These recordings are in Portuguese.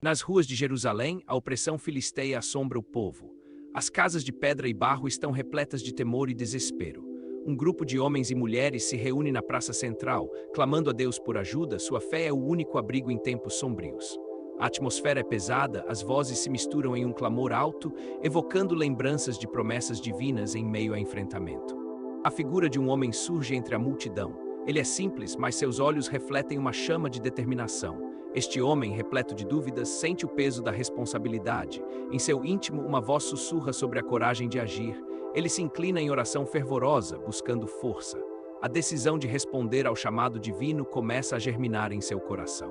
Nas ruas de Jerusalém, a opressão filisteia assombra o povo. As casas de pedra e barro estão repletas de temor e desespero. Um grupo de homens e mulheres se reúne na praça central, clamando a Deus por ajuda. Sua fé é o único abrigo em tempos sombrios. A atmosfera é pesada, as vozes se misturam em um clamor alto, evocando lembranças de promessas divinas em meio a enfrentamento. A figura de um homem surge entre a multidão. Ele é simples, mas seus olhos refletem uma chama de determinação. Este homem, repleto de dúvidas, sente o peso da responsabilidade. Em seu íntimo, uma voz sussurra sobre a coragem de agir. Ele se inclina em oração fervorosa, buscando força. A decisão de responder ao chamado divino começa a germinar em seu coração.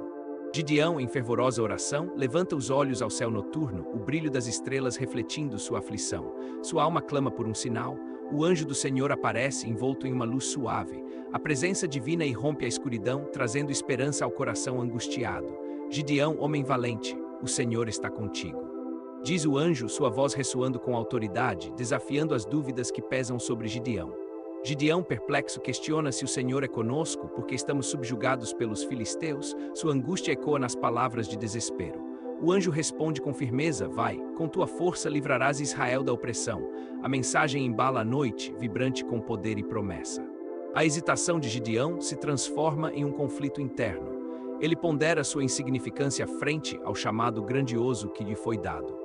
Gideão, em fervorosa oração, levanta os olhos ao céu noturno, o brilho das estrelas refletindo sua aflição. Sua alma clama por um sinal. O anjo do Senhor aparece, envolto em uma luz suave. A presença divina irrompe a escuridão, trazendo esperança ao coração angustiado. Gideão, homem valente, o Senhor está contigo. Diz o anjo, sua voz ressoando com autoridade, desafiando as dúvidas que pesam sobre Gideão. Gideão, perplexo, questiona se o Senhor é conosco, porque estamos subjugados pelos filisteus. Sua angústia ecoa nas palavras de desespero. O anjo responde com firmeza: vai, com tua força livrarás Israel da opressão. A mensagem embala a noite, vibrante com poder e promessa. A hesitação de Gideão se transforma em um conflito interno. Ele pondera sua insignificância frente ao chamado grandioso que lhe foi dado.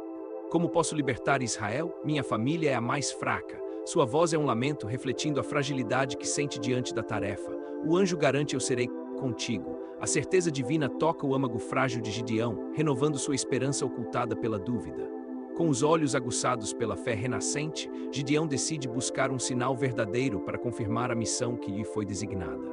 Como posso libertar Israel? Minha família é a mais fraca. Sua voz é um lamento, refletindo a fragilidade que sente diante da tarefa. O anjo garante: eu serei contigo. A certeza divina toca o âmago frágil de Gideão, renovando sua esperança ocultada pela dúvida. Com os olhos aguçados pela fé renascente, Gideão decide buscar um sinal verdadeiro para confirmar a missão que lhe foi designada.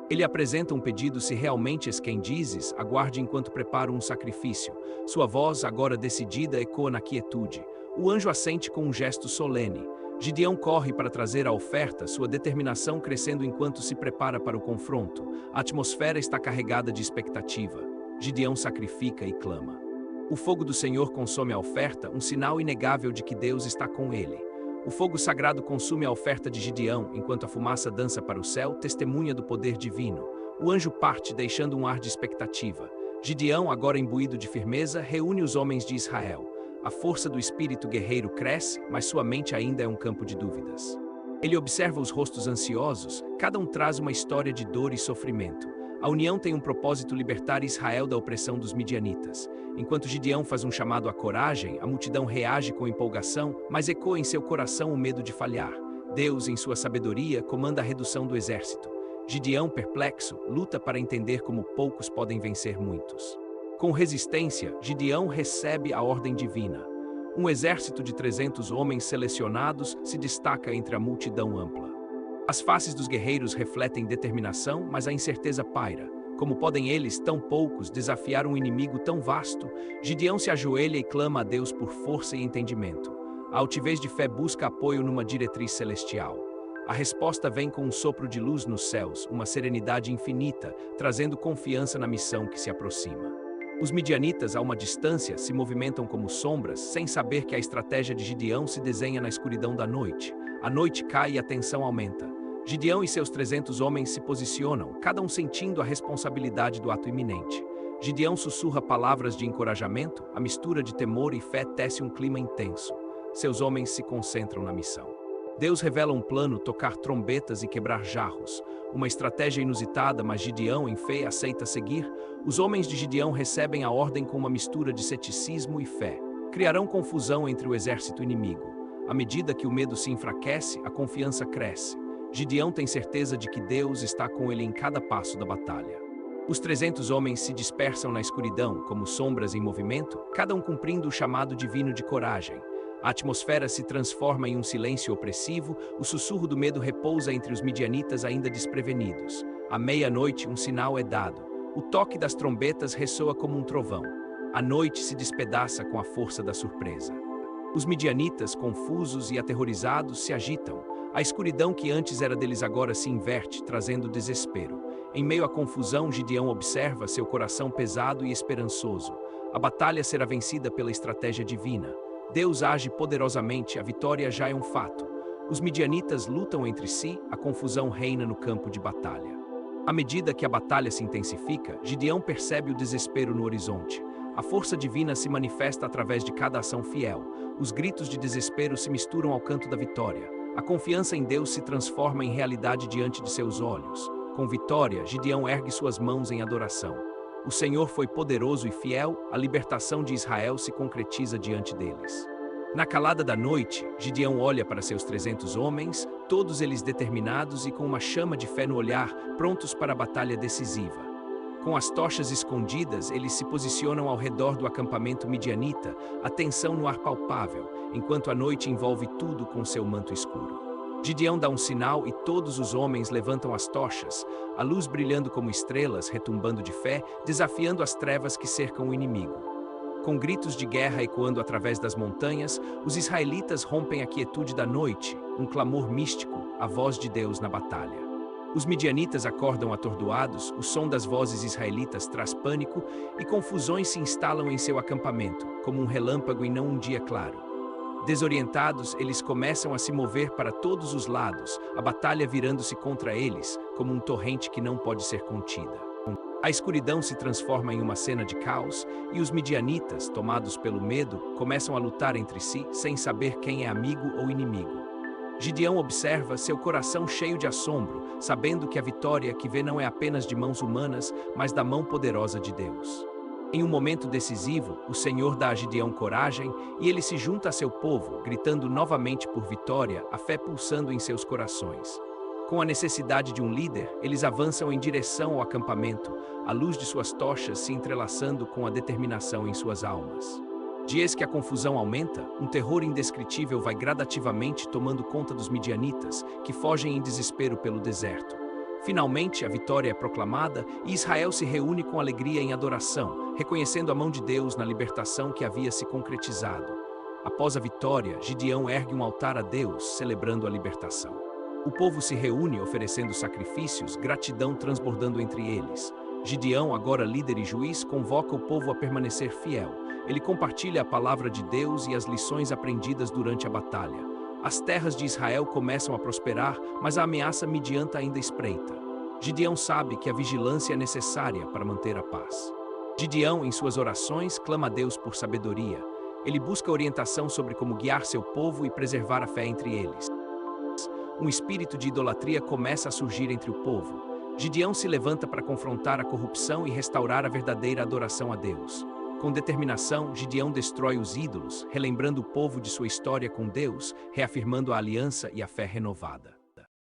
Ele apresenta um pedido: se realmente és quem dizes, aguarde enquanto preparo um sacrifício. Sua voz, agora decidida, ecoa na quietude. O anjo assente com um gesto solene. Gideão corre para trazer a oferta, sua determinação crescendo enquanto se prepara para o confronto. A atmosfera está carregada de expectativa. Gideão sacrifica e clama. O fogo do Senhor consome a oferta, um sinal inegável de que Deus está com ele. O fogo sagrado consume a oferta de Gideão, enquanto a fumaça dança para o céu, testemunha do poder divino. O anjo parte, deixando um ar de expectativa. Gideão, agora imbuído de firmeza, reúne os homens de Israel. A força do espírito guerreiro cresce, mas sua mente ainda é um campo de dúvidas. Ele observa os rostos ansiosos, cada um traz uma história de dor e sofrimento. A união tem um propósito: libertar Israel da opressão dos midianitas. Enquanto Gideão faz um chamado à coragem, a multidão reage com empolgação, mas ecoa em seu coração o medo de falhar. Deus, em sua sabedoria, comanda a redução do exército. Gideão, perplexo, luta para entender como poucos podem vencer muitos. Com resistência, Gideão recebe a ordem divina. Um exército de 300 homens selecionados se destaca entre a multidão ampla. As faces dos guerreiros refletem determinação, mas a incerteza paira. Como podem eles, tão poucos, desafiar um inimigo tão vasto? Gideão se ajoelha e clama a Deus por força e entendimento. A altivez de fé busca apoio numa diretriz celestial. A resposta vem com um sopro de luz nos céus, uma serenidade infinita, trazendo confiança na missão que se aproxima. Os midianitas, a uma distância, se movimentam como sombras, sem saber que a estratégia de Gideão se desenha na escuridão da noite. A noite cai e a tensão aumenta. Gideão e seus 300 homens se posicionam, cada um sentindo a responsabilidade do ato iminente. Gideão sussurra palavras de encorajamento, a mistura de temor e fé tece um clima intenso. Seus homens se concentram na missão. Deus revela um plano: tocar trombetas e quebrar jarros. Uma estratégia inusitada, mas Gideão, em fé, aceita seguir. Os homens de Gideão recebem a ordem com uma mistura de ceticismo e fé. Criarão confusão entre o exército inimigo. À medida que o medo se enfraquece, a confiança cresce. Gideão tem certeza de que Deus está com ele em cada passo da batalha. Os 300 homens se dispersam na escuridão, como sombras em movimento, cada um cumprindo o chamado divino de coragem. A atmosfera se transforma em um silêncio opressivo, o sussurro do medo repousa entre os midianitas ainda desprevenidos. À meia-noite, um sinal é dado. O toque das trombetas ressoa como um trovão. A noite se despedaça com a força da surpresa. Os midianitas, confusos e aterrorizados, se agitam. A escuridão que antes era deles agora se inverte, trazendo desespero. Em meio à confusão, Gideão observa, seu coração pesado e esperançoso. A batalha será vencida pela estratégia divina. Deus age poderosamente, a vitória já é um fato. Os midianitas lutam entre si, a confusão reina no campo de batalha. À medida que a batalha se intensifica, Gideão percebe o desespero no horizonte. A A força divina se manifesta através de cada ação fiel. Os gritos de desespero se misturam ao canto da vitória. A confiança em Deus se transforma em realidade diante de seus olhos. Com vitória, Gideão ergue suas mãos em adoração. O Senhor foi poderoso e fiel, a libertação de Israel se concretiza diante deles. Na calada da noite, Gideão olha para seus 300 homens, todos eles determinados e com uma chama de fé no olhar, prontos para a batalha decisiva. Com as tochas escondidas, eles se posicionam ao redor do acampamento midianita, a tensão no ar palpável, enquanto a noite envolve tudo com seu manto escuro. Gideão dá um sinal e todos os homens levantam as tochas, a luz brilhando como estrelas, retumbando de fé, desafiando as trevas que cercam o inimigo. Com gritos de guerra ecoando através das montanhas, os israelitas rompem a quietude da noite, um clamor místico, a voz de Deus na batalha. Os midianitas acordam atordoados, o som das vozes israelitas traz pânico e confusões se instalam em seu acampamento, como um relâmpago e não um dia claro. Desorientados, eles começam a se mover para todos os lados, a batalha virando-se contra eles, como um torrente que não pode ser contida. A escuridão se transforma em uma cena de caos, e os midianitas, tomados pelo medo, começam a lutar entre si, sem saber quem é amigo ou inimigo. Gideão observa, seu coração cheio de assombro, sabendo que a vitória que vê não é apenas de mãos humanas, mas da mão poderosa de Deus. Em um momento decisivo, o Senhor dá a Gideão coragem e ele se junta a seu povo, gritando novamente por vitória, a fé pulsando em seus corações. Com a necessidade de um líder, eles avançam em direção ao acampamento, a luz de suas tochas se entrelaçando com a determinação em suas almas. Dias que a confusão aumenta, um terror indescritível vai gradativamente tomando conta dos midianitas, que fogem em desespero pelo deserto. Finalmente, a vitória é proclamada e Israel se reúne com alegria em adoração, reconhecendo a mão de Deus na libertação que havia se concretizado. Após a vitória, Gideão ergue um altar a Deus, celebrando a libertação. O povo se reúne oferecendo sacrifícios, gratidão transbordando entre eles. Gideão, agora líder e juiz, convoca o povo a permanecer fiel. Ele compartilha a palavra de Deus e as lições aprendidas durante a batalha. As terras de Israel começam a prosperar, mas a ameaça midianta ainda espreita. Gideão sabe que a vigilância é necessária para manter a paz. Gideão, em suas orações, clama a Deus por sabedoria. Ele busca orientação sobre como guiar seu povo e preservar a fé entre eles. Um espírito de idolatria começa a surgir entre o povo. Gideão se levanta para confrontar a corrupção e restaurar a verdadeira adoração a Deus. Com determinação, Gideão destrói os ídolos, relembrando o povo de sua história com Deus, reafirmando a aliança e a fé renovada.